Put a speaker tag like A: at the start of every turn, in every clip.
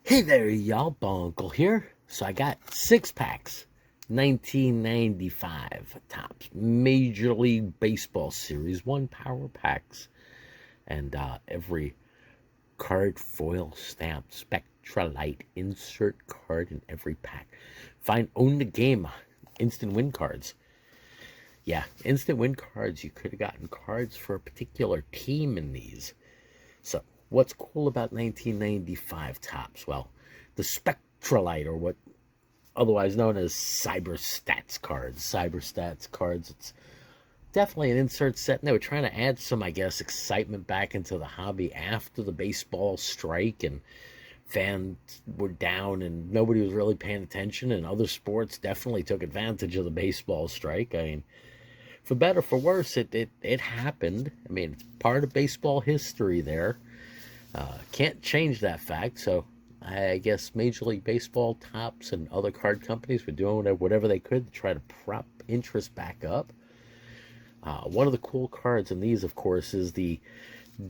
A: Hey there, y'all. Bunkle here. So I got 6 packs, 1995 Topps Major League Baseball Series 1 Power Packs. And every card foil stamped Spectralite insert card in every pack. Own the game. Instant win cards. Yeah, instant win cards. You could have gotten cards for a particular team in these. So, what's cool about 1995 Topps? Well, the Spectralite, or what otherwise known as CyberStats cards. CyberStats cards, it's definitely an insert set, and they were trying to add some, I guess, excitement back into the hobby after the baseball strike, and fans were down, and nobody was really paying attention, and other sports definitely took advantage of the baseball strike. I mean, for better, for worse, it happened. I mean, it's part of baseball history there. Can't change that fact, so I guess Major League Baseball, Topps, and other card companies were doing whatever they could to try to prop interest back up. One of the cool cards in these, of course, is the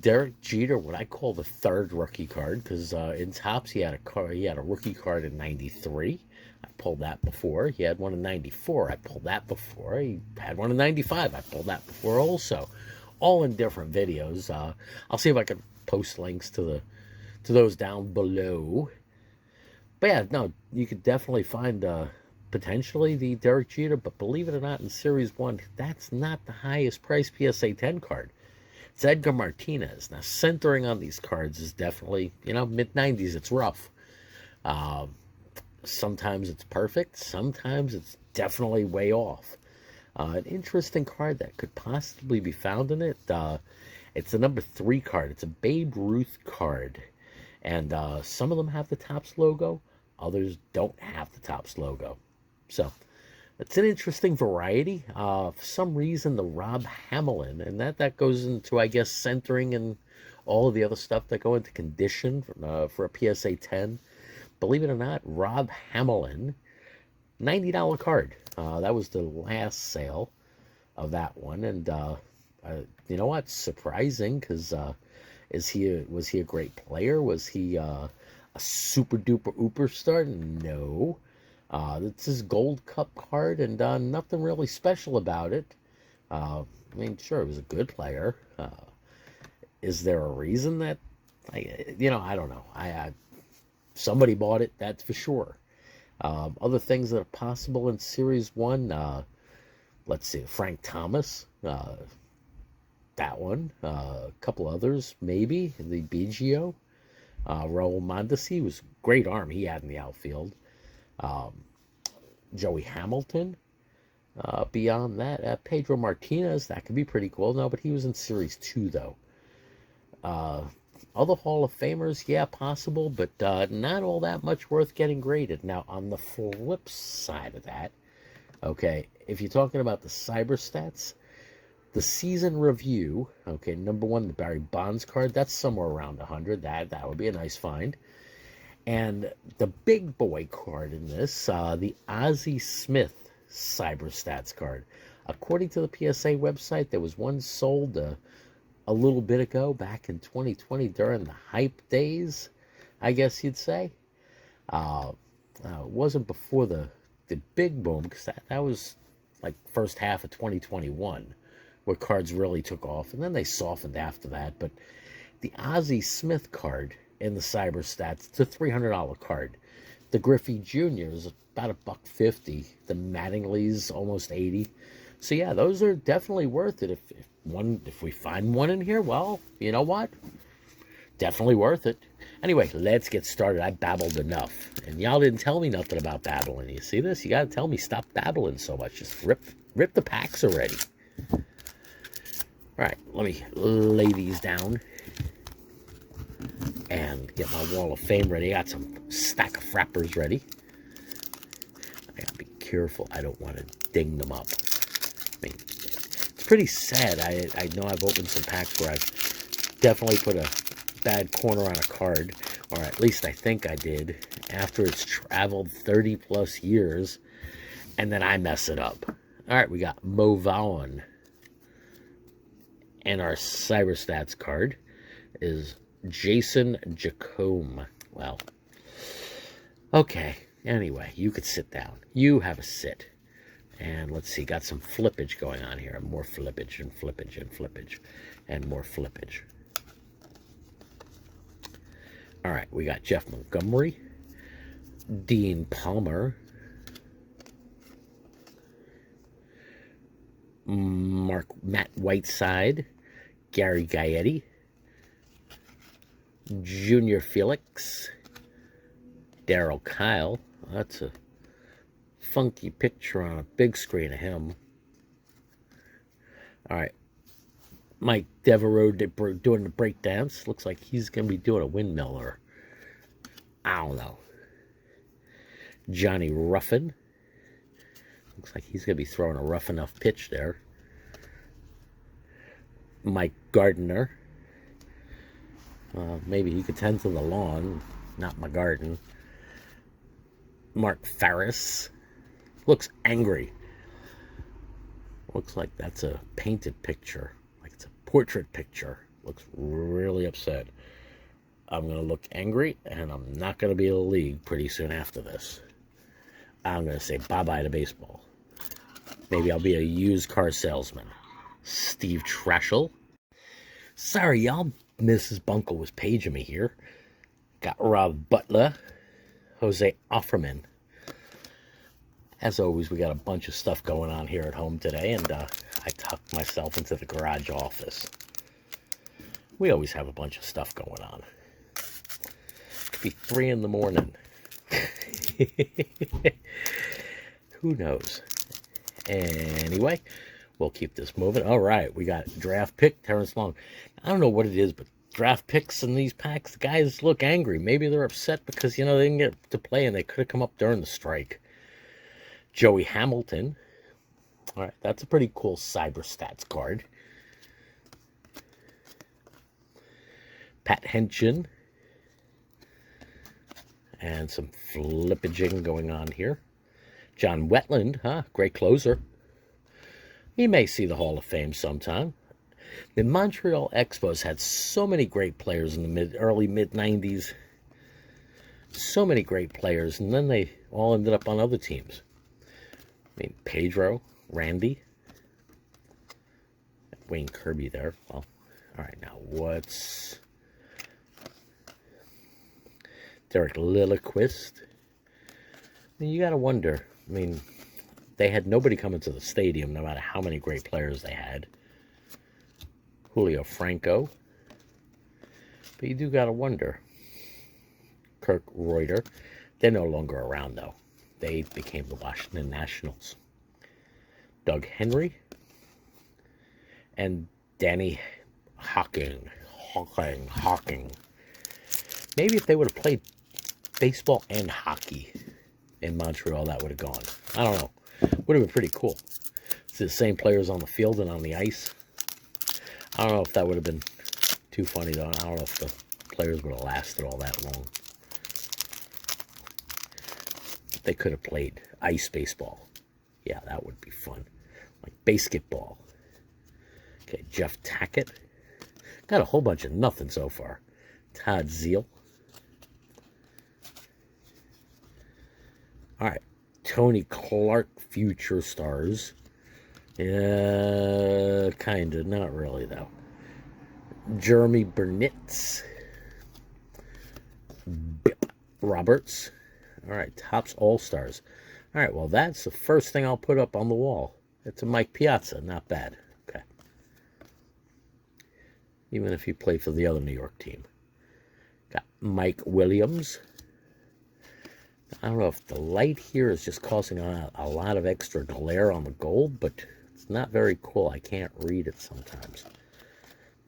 A: Derek Jeter, what I call the third rookie card, because in Topps he had a rookie card in '93. I pulled that before. He had one in '94. I pulled that before. He had one in '95. I pulled that before also. All in different videos. I'll see if I can post links to those down below. But yeah, no, you could definitely find potentially the Derek Jeter, but believe it or not, in Series 1, that's not the highest price PSA 10 card. It's Edgar Martinez. Now, centering on these cards is definitely, mid-90s, it's rough. Sometimes it's perfect. Sometimes it's definitely way off. An interesting card that could possibly be found in it, it's the number 3 card. It's a Babe Ruth card. And some of them have the Topps logo. Others don't have the Topps logo. So, it's an interesting variety. For some reason, the Rob Hamlin, and that goes into, I guess, centering and all of the other stuff that go into condition for a PSA 10. Believe it or not, Rob Hamlin, $90 card. That was the last sale of that one. And you know what? Surprising, because was he a great player? Was he a super duper ooper star? No. It's his Gold Cup card, and nothing really special about it. I mean, sure, he was a good player. Is there a reason that, I don't know. Somebody bought it, that's for sure. Other things that are possible in Series 1, let's see, Frank Thomas, that one, a couple others, maybe, the BGO, Raul Mondesi was a great arm he had in the outfield. Joey Hamilton, beyond that, Pedro Martinez, that could be pretty cool. No, but he was in Series 2, though. Other Hall of Famers, yeah, possible, but not all that much worth getting graded. Now, on the flip side of that, okay, if you're talking about the CyberStats, the season review, okay, number 1, the Barry Bonds card, that's somewhere around 100. That would be a nice find. And the big boy card in this, the Ozzie Smith CyberStats card. According to the PSA website, there was one sold a little bit ago, back in 2020, during the hype days, I guess you'd say. It wasn't before the big boom, because that was like first half of 2021, where cards really took off, and then they softened after that. But the Ozzie Smith card in the CyberStats, it's a $300 card. The Griffey Jr. is about $150. The Mattingly's almost $80. So yeah, those are definitely worth it. If we find one in here, well, you know what? Definitely worth it. Anyway, let's get started. I babbled enough, and y'all didn't tell me nothing about babbling. You see this? You gotta tell me, stop babbling so much. Just rip the packs already. All right, let me lay these down and get my Wall of Fame ready. I got some stack of frappers ready. I gotta be careful. I don't want to ding them up. I mean, it's pretty sad. I know I've opened some packs where I've definitely put a bad corner on a card, or at least I think I did, after it's traveled 30 plus years, and then I mess it up. All right, we got Mo Vaughn. And our CyberStats card is Jason Jacome. Well, Okay, anyway, you could sit down. You have a sit. And let's see, got some flippage going on here. More flippage and flippage and flippage and more flippage. All right, we got Jeff Montgomery, Dean Palmer, Matt Whiteside, Gary Gaetti, Junior Felix, Daryl Kyle. That's a funky picture on a big screen of him. All right. Mike Devereaux doing the break dance. Looks like he's going to be doing a windmill, or I don't know. Johnny Ruffin. Looks like he's going to be throwing a rough enough pitch there. Mike Gardner. Maybe he could tend to the lawn, not my garden. Mark Farris. Looks angry. Looks like that's a painted picture. Like it's a portrait picture. Looks really upset. I'm going to look angry, and I'm not going to be in the league pretty soon after this. I'm going to say bye-bye to baseball. Maybe I'll be a used car salesman. Steve Trashel. Sorry, y'all. Mrs. Bunkle was paging me here. Got Rob Butler. Jose Offerman. As always, we got a bunch of stuff going on here at home today, and I tucked myself into the garage office. We always have a bunch of stuff going on. It could be 3 in the morning. Who knows? Anyway, we'll keep this moving. All right, we got draft pick, Terrence Long. I don't know what it is, but draft picks in these packs, the guys look angry. Maybe they're upset because, they didn't get to play and they could have come up during the strike. Joey Hamilton. All right, that's a pretty cool CyberStats card. Pat Hentgen. And some flippaging going on here. John Wetland, great closer. He may see the Hall of Fame sometime. The Montreal Expos had so many great players in the early mid-90s. So many great players, and then they all ended up on other teams. I mean, Pedro, Randy, Wayne Kirby there. Well, all right, now what's Derek Lilliquist? I mean, you got to wonder. I mean, they had nobody coming to the stadium, no matter how many great players they had. Julio Franco. But you do got to wonder. Kirk Reuter. They're no longer around, though. They became the Washington Nationals. Doug Henry. And Danny Hocking. Maybe if they would have played baseball and hockey in Montreal, that would have gone. I don't know. Would have been pretty cool. It's the same players on the field and on the ice. I don't know if that would have been too funny, though. I don't know if the players would have lasted all that long. They could have played ice baseball. Yeah, that would be fun. Like basketball. Okay, Jeff Tackett. Got a whole bunch of nothing so far. Todd Zeal. All right. Tony Clark, Future Stars. Yeah, kind of. Not really, though. Jeremy Burnitz. Bip Roberts. All right. Topps All-Stars. All right. Well, that's the first thing I'll put up on the wall. It's a Mike Piazza. Not bad. Okay. Even if he played for the other New York team. Got Mike Williams. I don't know if the light here is just causing a lot of extra glare on the gold, but it's not very cool. I can't read it sometimes.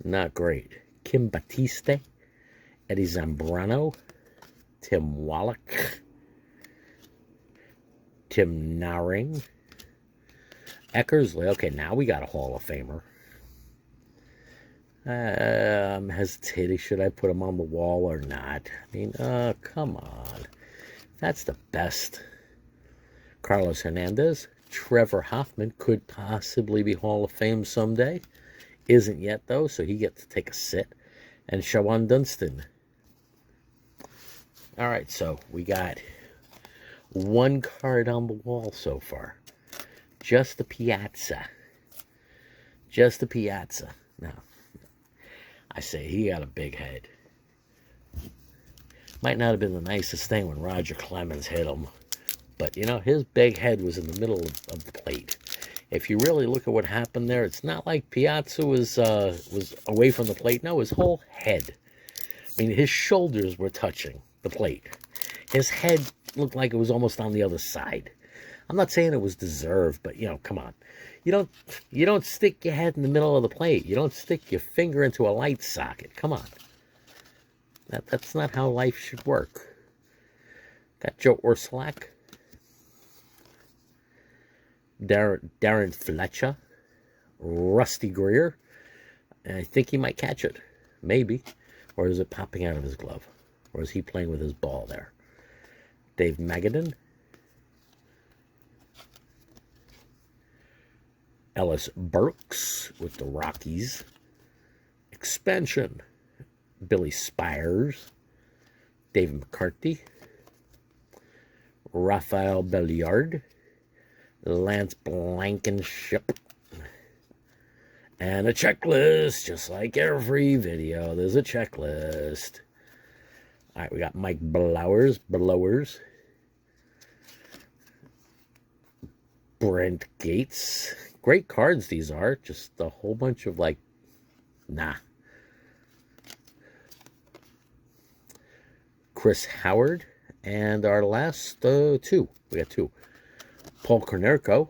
A: Not great. Kim Batiste, Eddie Zambrano, Tim Wallach, Tim Naring, Eckersley. Okay, now we got a Hall of Famer. I'm hesitating. Should I put him on the wall or not? I mean, come on. That's the best. Carlos Hernandez. Trevor Hoffman could possibly be Hall of Fame someday. Isn't yet, though, so he gets to take a sit. And Shawan Dunston. All right, so we got One card on the wall so far. Just the Piazza. Just the Piazza. Now, I say he got a big head. Might not have been the nicest thing when Roger Clemens hit him. But, you know, his big head was in the middle of the plate. If you really look at what happened there, it's not like Piazza was away from the plate. No, his whole head. I mean, his shoulders were touching the plate. His head looked like it was almost on the other side. I'm not saying it was deserved, but, you know, come on. You don't stick your head in the middle of the plate. You don't stick your finger into a light socket. Come on. That's not how life should work. Got Joe Orsolak. Darren Fletcher. Rusty Greer. And I think he might catch it. Maybe. Or is it popping out of his glove? Or is he playing with his ball there? Dave Magadan. Ellis Burks with the Rockies. Expansion. Billy Spires. David McCarthy. Raphael Belliard. Lance Blankenship. And a checklist, just like every video, there's a checklist. All right, we got Mike Blowers. Brent Gates. Great cards these are, just a whole bunch of like, nah. Chris Howard. And our last two, we got two. Paul Konerko.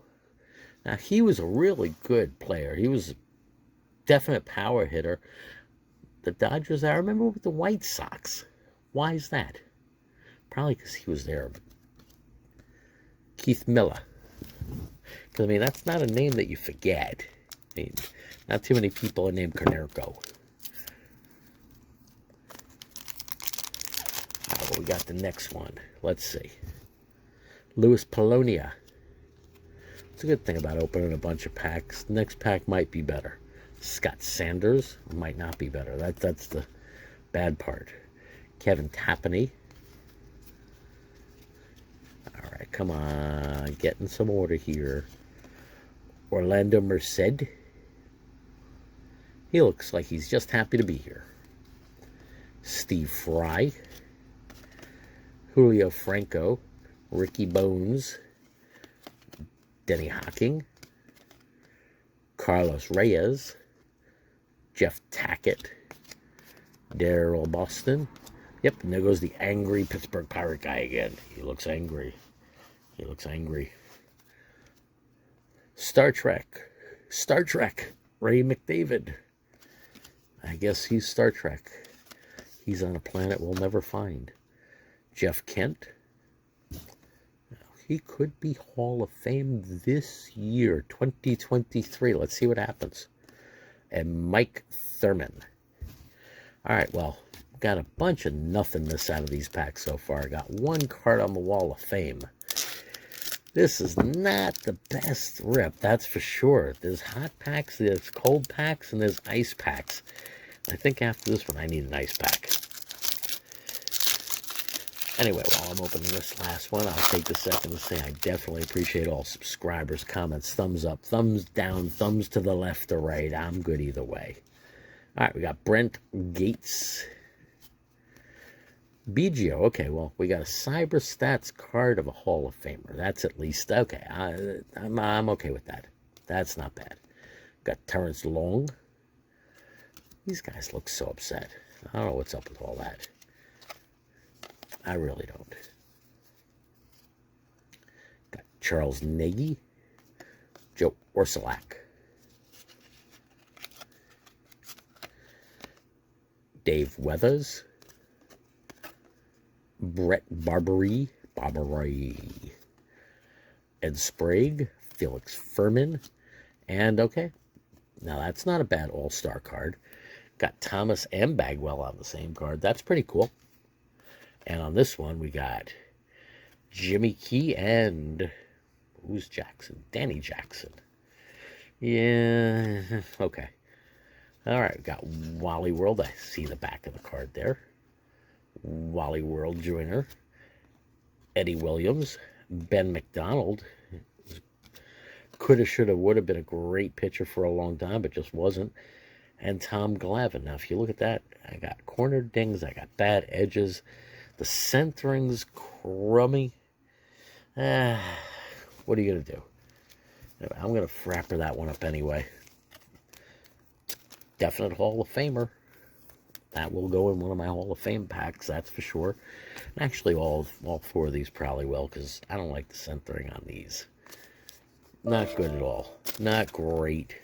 A: Now, he was a really good player. He was a definite power hitter. The Dodgers, I remember with the White Sox. Why is that? Probably because he was there. Keith Miller. Because, I mean, that's not a name that you forget. I mean, not too many people are named Konerko. Well, we got the next one. Let's see. Louis Polonia. It's a good thing about opening a bunch of packs. The next pack might be better. Scott Sanders might not be better. That's the bad part. Kevin Tapani. All right, come on. Getting some order here. Orlando Merced. He looks like he's just happy to be here. Steve Fry. Julio Franco. Ricky Bones. Denny Hocking. Carlos Reyes. Jeff Tackett. Daryl Boston. Yep, and there goes the angry Pittsburgh Pirate guy again. He looks angry. He looks angry. Star Trek. Ray McDavid. I guess he's Star Trek. He's on a planet we'll never find. Jeff Kent. He could be Hall of Fame this year, 2023. Let's see what happens. And Mike Thurman. All right, well, got a bunch of nothingness out of these packs so far. I got one card on the Wall of Fame. This is not the best rip, that's for sure. There's hot packs, there's cold packs, and there's ice packs. I think after this one, I need an ice pack. Anyway, while I'm opening this last one, I'll take a second to say I definitely appreciate all subscribers, comments, thumbs up, thumbs down, thumbs to the left or right. I'm good either way. All right, we got Brent Gates. BGO, okay, well, we got a CyberStats card of a Hall of Famer. That's at least, okay, I'm okay with that. That's not bad. Got Terrence Long. These guys look so upset. I don't know what's up with all that. I really don't. Got Charles Nagy. Joe Orsolak. Dave Weathers. Brett Barbary. Ed Sprague. Felix Furman. And, okay, now that's not a bad all-star card. Got Thomas and Bagwell on the same card. That's pretty cool. And on this one, we got Jimmy Key and who's Jackson? Danny Jackson. Yeah, okay. All right, we got Wally World. I see the back of the card there. Wally World Jr. Eddie Williams, Ben McDonald. Coulda, shoulda, woulda been a great pitcher for a long time, but just wasn't. And Tom Glavine. Now, if you look at that, I got corner dings, I got bad edges. The centering's crummy. What are you going to do? I'm going to frapper that one up anyway. Definite Hall of Famer. That will go in one of my Hall of Fame packs, that's for sure. And actually, all four of these probably will, because I don't like the centering on these. Not good at all. Not great.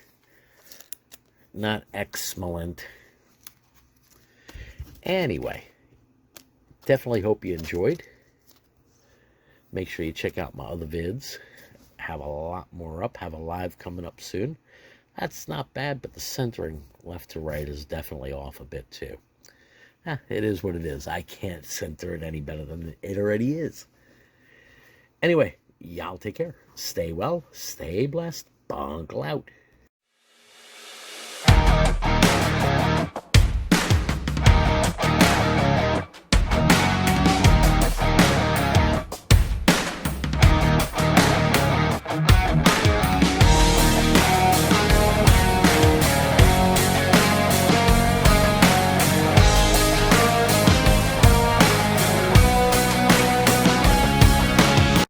A: Not excellent. Anyway, definitely hope you enjoyed. Make sure you check out my other vids. Have a lot more up. Have a live coming up soon. That's not bad, but the centering left to right is definitely off a bit too. It is what it is. I can't center it any better than it already is. Anyway, y'all take care. Stay well. Stay blessed. Bunkle out.